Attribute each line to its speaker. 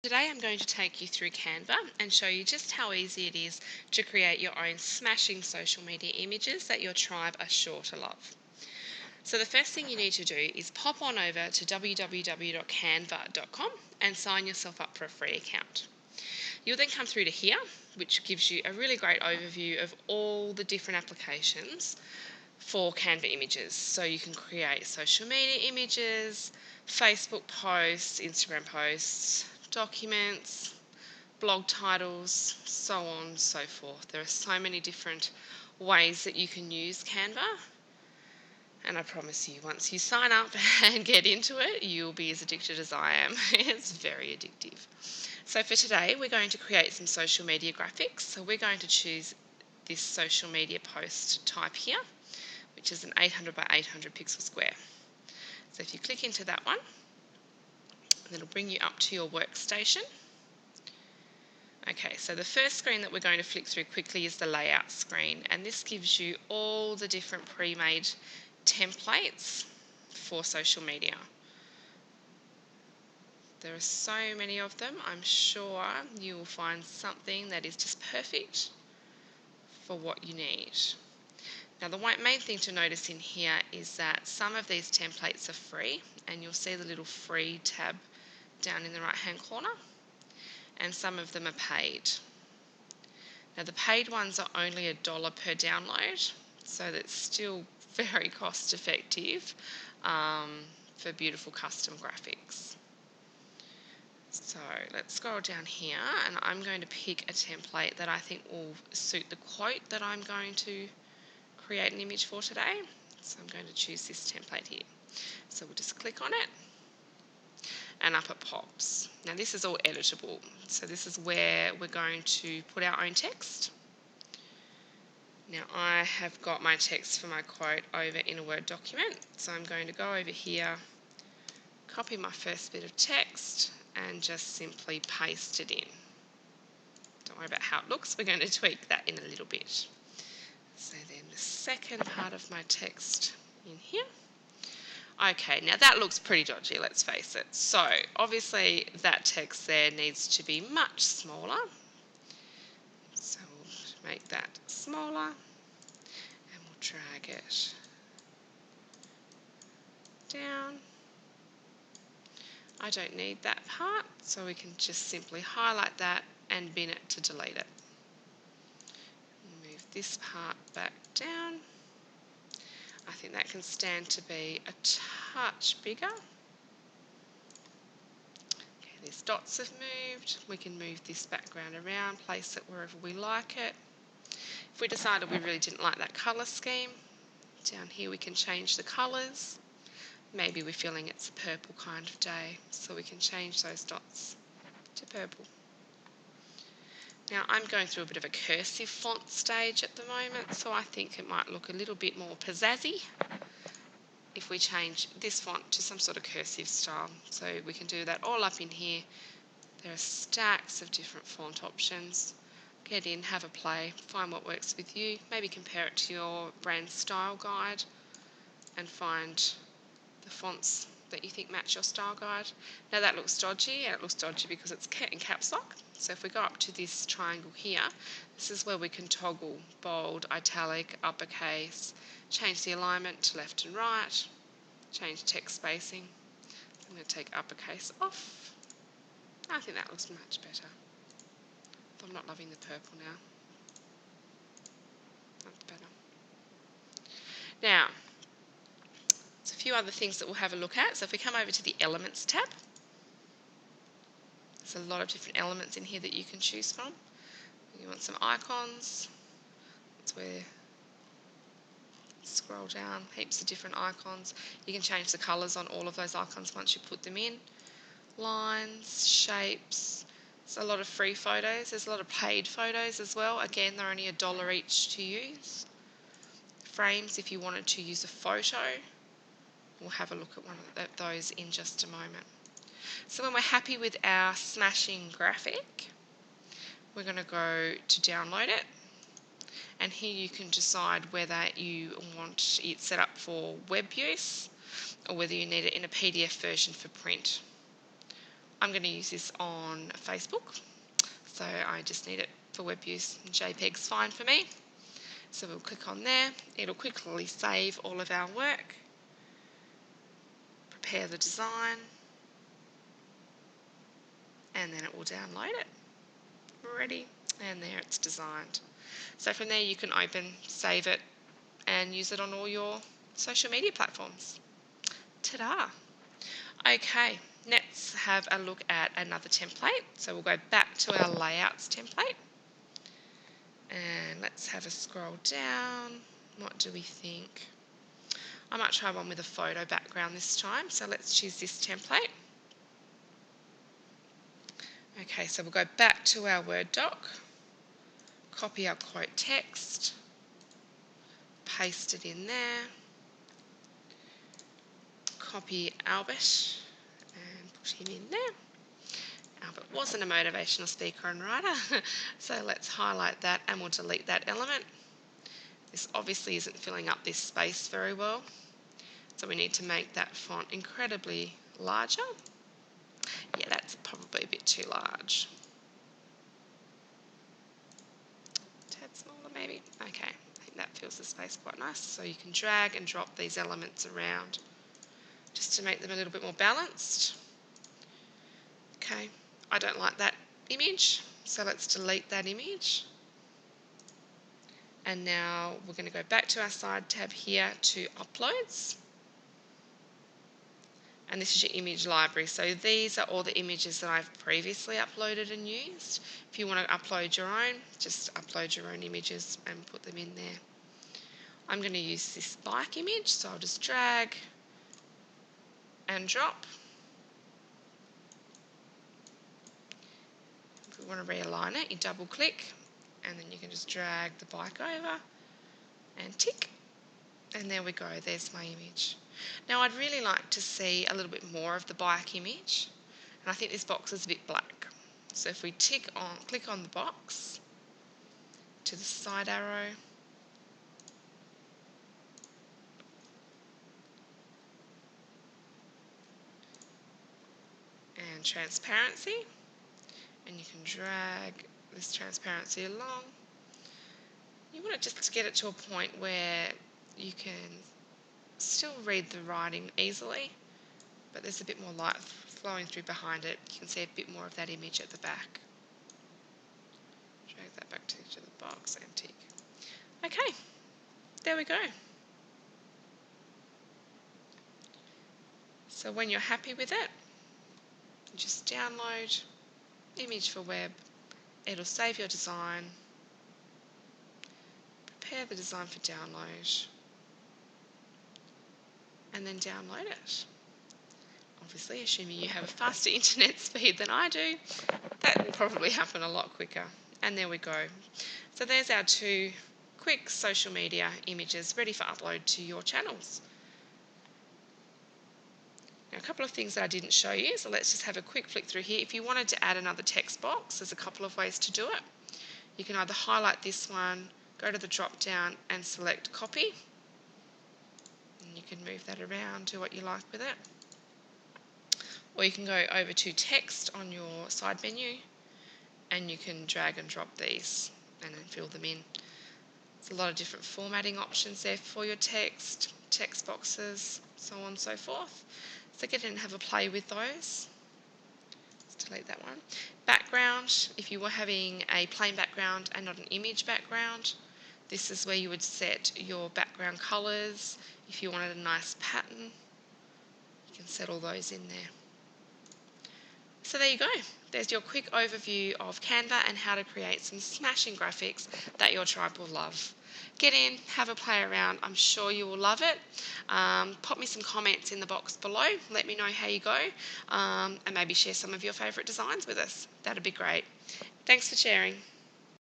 Speaker 1: Today I'm going to take you through Canva and show you just how easy it is to create your own smashing social media images that your tribe are sure to love. So the first thing you need to do is pop on over to www.canva.com and sign yourself up for a free account. You'll then come through to here, which gives you a really great overview of all the different applications for Canva images. So you can create social media images, Facebook posts, Instagram posts, documents, blog titles, so on and so forth. There are so many different ways that you can use Canva, and I promise you, once you sign up and get into it, you'll be as addicted as I am. It's very addictive. So for today, we're going to create some social media graphics. So we're going to choose this social media post type here, which is an 800 by 800 pixel square. So if you click into that one, it'll bring you up to your workstation. Okay, so the first screen that we're going to flick through quickly is the layout screen, and this gives you all the different pre-made templates for social media. There are so many of them. I'm sure you will find something that is just perfect for what you need. Now the main thing to notice in here is that some of these templates are free, and you'll see the little free tab down in the right hand corner, and some of them are paid. Now the paid ones are only $1 per download, so that's still very cost effective for beautiful custom graphics. So let's scroll down here, and I'm going to pick a template that I think will suit the quote that I'm going to create an image for today. So I'm going to choose this template here. So we'll just click on it, and up it pops. Now this is all editable, so this is where we're going to put our own text. Now I have got my text for my quote over in a Word document, so I'm going to go over here, copy my first bit of text, and just simply paste it in. Don't worry about how it looks, we're going to tweak that in a little bit. So then the second part of my text in here. Okay, now that looks pretty dodgy, let's face it. So obviously that text there needs to be much smaller. So we'll make that smaller, and we'll drag it down. I don't need that part, so we can just simply highlight that and bin it to delete it. Move this part back down. I think that can stand to be a touch bigger. Okay, these dots have moved. We can move this background around, place it wherever we like it. If we decided we really didn't like that colour scheme, down here we can change the colours. Maybe we're feeling it's a purple kind of day, so we can change those dots to purple. Now I'm going through a bit of a cursive font stage at the moment, so I think it might look a little bit more pizzazzy if we change this font to some sort of cursive style. So we can do that all up in here. There are stacks of different font options. Get in, have a play, find what works with you, maybe compare it to your brand style guide and find the fonts that you think match your style guide. Now that looks dodgy, and it looks dodgy because it's in caps lock. So if we go up to this triangle here, this is where we can toggle bold, italic, uppercase, change the alignment to left and right, change text spacing. I'm going to take uppercase off. I think that looks much better. I'm not loving the purple now. That's better. Now, there's a few other things that we'll have a look at. So if we come over to the Elements tab, there's a lot of different elements in here that you can choose from. You want some icons. That's where, scroll down, heaps of different icons. You can change the colours on all of those icons once you put them in. Lines, shapes. There's a lot of free photos. There's a lot of paid photos as well. Again, they're only $1 each to use. Frames, if you wanted to use a photo. We'll have a look at one of those in just a moment. So when we're happy with our smashing graphic, we're going to go to download it, and here you can decide whether you want it set up for web use or whether you need it in a PDF version for print. I'm going to use this on Facebook, so I just need it for web use. JPEG's fine for me. So we'll click on there. It'll quickly save all of our work. Prepare the design. And then it will download it. Ready. And there it's designed. So from there you can open, save it, and use it on all your social media platforms. Ta-da! Okay, let's have a look at another template. So we'll go back to our layouts template. And let's have a scroll down. What do we think? I might try one with a photo background this time. So let's choose this template. Okay, so we'll go back to our Word doc. Copy our quote text. Paste it in there. Copy Albert and put him in there. Albert wasn't a motivational speaker and writer, so let's highlight that and we'll delete that element. This obviously isn't filling up this space very well, so we need to make that font incredibly larger. Yeah, that's probably a bit too large. A tad smaller maybe. Okay, I think that fills the space quite nice. So you can drag and drop these elements around just to make them a little bit more balanced. Okay, I don't like that image, so let's delete that image. And now we're going to go back to our side tab here to uploads. And this is your image library. So these are all the images that I've previously uploaded and used. If you want to upload your own, just upload your own images and put them in there. I'm going to use this bike image, so I'll just drag and drop. If we want to realign it, you double click and then you can just drag the bike over and tick. And there we go, there's my image. Now I'd really like to see a little bit more of the bike image, and I think this box is a bit black. So if we click on the box to the side arrow, and transparency, and you can drag this transparency along. You want it just to get it to a point where you can still read the writing easily, but there's a bit more light flowing through behind it. You can see a bit more of that image at the back. Drag that back to the box and tick. Okay, there we go. So when you're happy with it, you just download image for web. It'll save your design. Prepare the design for download. And then download it. Obviously, assuming you have a faster internet speed than I do, that will probably happen a lot quicker. And there we go. So there's our two quick social media images ready for upload to your channels. Now, a couple of things that I didn't show you, so let's just have a quick flick through here. If you wanted to add another text box, there's a couple of ways to do it. You can either highlight this one, go to the drop down and select copy. And you can move that around, do what you like with it. Or you can go over to text on your side menu and you can drag and drop these and then fill them in. There's a lot of different formatting options there for your text boxes, so on and so forth. So get in and have a play with those. Let's delete that one. Background, if you were having a plain background and not an image background, this is where you would set your background colours. If you wanted a nice pattern, you can set all those in there. So there you go. There's your quick overview of Canva and how to create some smashing graphics that your tribe will love. Get in, have a play around. I'm sure you will love it. Pop me some comments in the box below. Let me know how you go, and maybe share some of your favourite designs with us. That'd be great. Thanks for sharing.